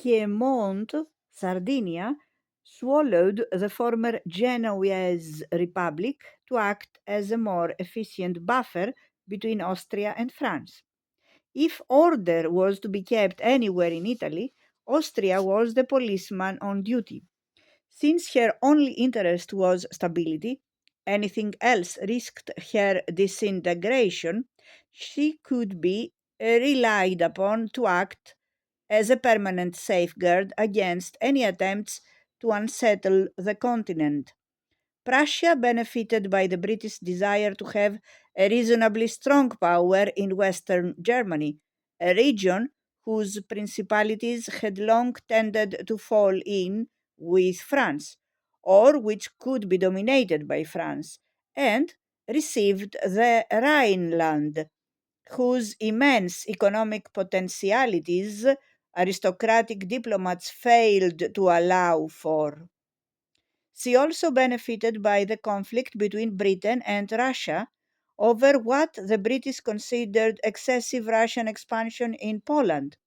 Piedmont, Sardinia, swallowed the former Genoese Republic to act as a more efficient buffer between Austria and France. If order was to be kept anywhere in Italy, Austria was the policeman on duty. Since her only interest was stability, anything else risked her disintegration, she could be relied upon to act as a permanent safeguard against any attempts to unsettle the continent. Prussia benefited by the British desire to have a reasonably strong power in Western Germany, a region whose principalities had long tended to fall in with France, or which could be dominated by France, and received the Rhineland, whose immense economic potentialities aristocratic diplomats failed to allow for. She also benefited by the conflict between Britain and Russia over what the British considered excessive Russian expansion in Poland.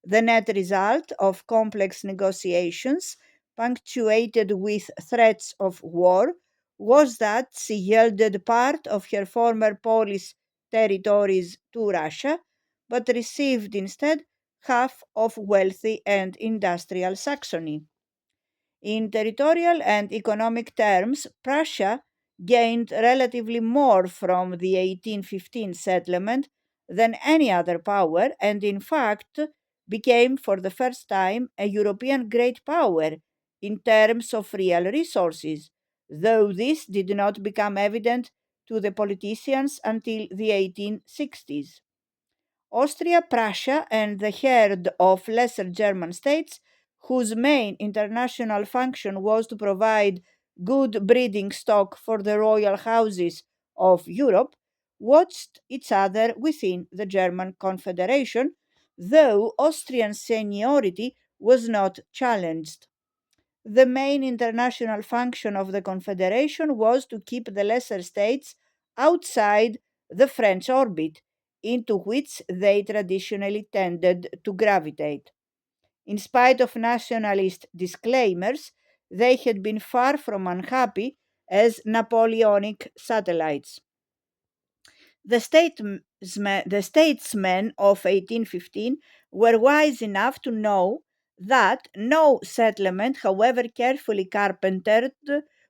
The net result of complex negotiations, punctuated with threats of war, was that she yielded part of her former Polish territories to Russia, but received instead half of wealthy and industrial Saxony. In territorial and economic terms, Prussia gained relatively more from the 1815 settlement than any other power, and in fact became for the first time a European great power in terms of real resources, though this did not become evident to the politicians until the 1860s. Austria, Prussia, and the herd of lesser German states, whose main international function was to provide good breeding stock for the royal houses of Europe, watched each other within the German Confederation, though Austrian seniority was not challenged. The main international function of the Confederation was to keep the lesser states outside the French orbit, into which they traditionally tended to gravitate. In spite of nationalist disclaimers, they had been far from unhappy as Napoleonic satellites. The statesmen of 1815 were wise enough to know that no settlement, however carefully carpentered,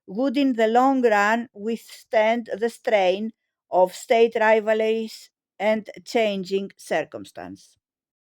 would in the long run withstand the strain of state rivalries and changing circumstance.